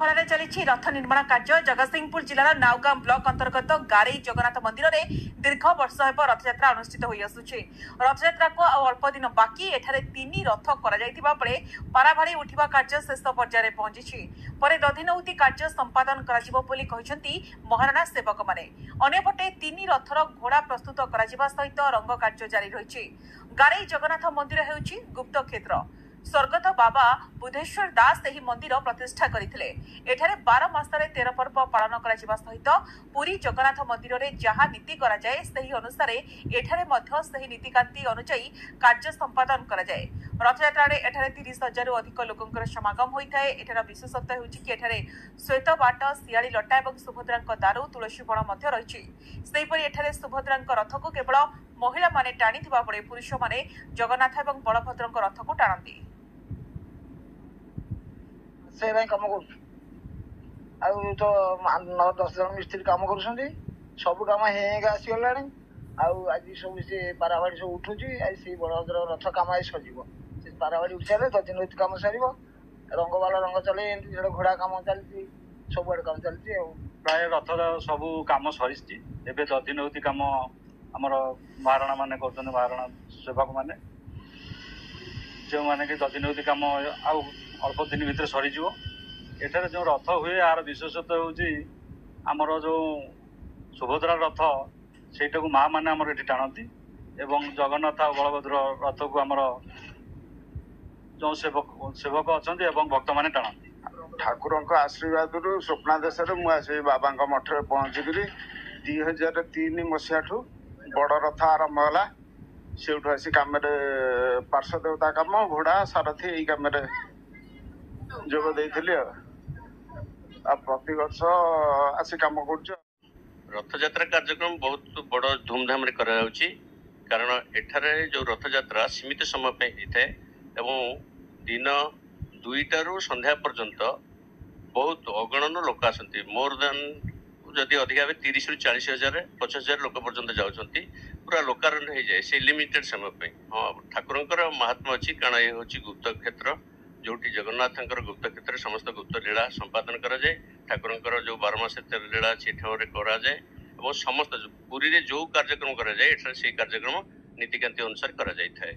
खड़ा चली रथ निर्माण कार्य जगतसिंहपुर जिलार नावगां ब्लॉक अंतर्गत गारे जगन्नाथ मंदिर में दीर्घ वर्ष हेब रथयात्रा अनुष्ठित हो आसुछि। रथयात्रा को अल्प दिन बाकी एठारे 3 रथ करा पाराभाड़ी उठिबा कार्य शेष पर्यायर पहुंची पर दधिनौती कार्य संपादन करा बोली कहिसेंती महाराणा सेवक माने। अन्यपटे 3 रथर घोड़ा प्रस्तुत करा सहित रंग कार्य जारी रही। गारे जगन्नाथ मंदिर हेउछि गुप्त क्षेत्र। स्वर्गत बाबा बुधेश्वर दास एही मंदिर प्रतिष्ठा करथिले। एठारे 12 मासरे 13 पर्व पालन करा सहित पुरी जगन्नाथ मंदिर रे जहा नीति करा जाए सही अनुसार एठारे मध्य सही नीतिकांति अनुसार कार्य संपादन करा जाए। रथयात्रा रे एठारे 30,000 रु अधिक लोकंकर समागम होइथाय। एठार विशेषत्व हेउछि कि एठारे श्वेत बाट सियाली लटा एवं सुभद्रांक दारू तुलसी बण मध्य रहिछि। सेहिपरि एठारे सुभद्रांक रथ को केवल महिला माने टाणीथिबा बेले पुरुष माने जगन्नाथ एवं बलभद्रंक रथ को टाणंती। से काम कर तो 9-10 जन मिस्त्री काम कर सब कम हेगा आसीगला आज सब से पारावाड़ी सब उठुच आज से बलभद्र रथ कम आज सजीव से पारावाड़ी उठी सारे दधिनौती कम सर रंग वाला रंग चले घोड़ा कम चलती सब आड़े कम चलती प्राय रथ सब कम सरी एवं दधिनौती कम आमर महाराणा मान कर महाराणा सेवक मैंने जो मैंने कि दधिनौती कम अल्प दिन भितर सरीज एठार जो रथ हुए यार विशेषत्व होमर जो सुभद्रा रथ सेटा को माँ मैंने आमर ये टाणती एवं जगन्नाथ और बलभद्र रथ को आमर जो सेवक अच्छा भक्त मैंने टाणती। ठाकुर आशीर्वाद स्वप्नादेश मुझे बाबा मठ में पहुँचिकी 2003 मसीहा बड़ रथ आरंभ है से आसी कम पार्श्व देवता कम घोड़ा सारथी यही कम जोग देइथिले प्रति वर्ष आसी काम कर। रथयात्रा कार्यक्रम बहुत बड़ धूमधाम करा कारण एठारे जो रथयात्रा सीमित समय पे होता है दिन 2टारू संध्या पर्यंत बहुत अगणन लोक आसती मोर देन जदि अधिका 30 ରୁ 40 हजार 50 हजार लोक पर्यंत जाउछंती पूरा लोकारण हो जाए से लिमिटेड समय पे। हाँ ठाकुरंकर महात्मा अच्छी कारण ये हूँ गुप्त क्षेत्र जोटी जगन्नाथ गुप्त क्षेत्र समस्त गुप्त लीला संपादन करा जाए। ठाकुरंकर जो 12 मास 13 लीला अच्छी ठाकुर करा जाए और समस्त पुरी रे जो कार्यक्रम करा जाए एठार से कार्यक्रम नीतिकांति अनुसार करा जाए।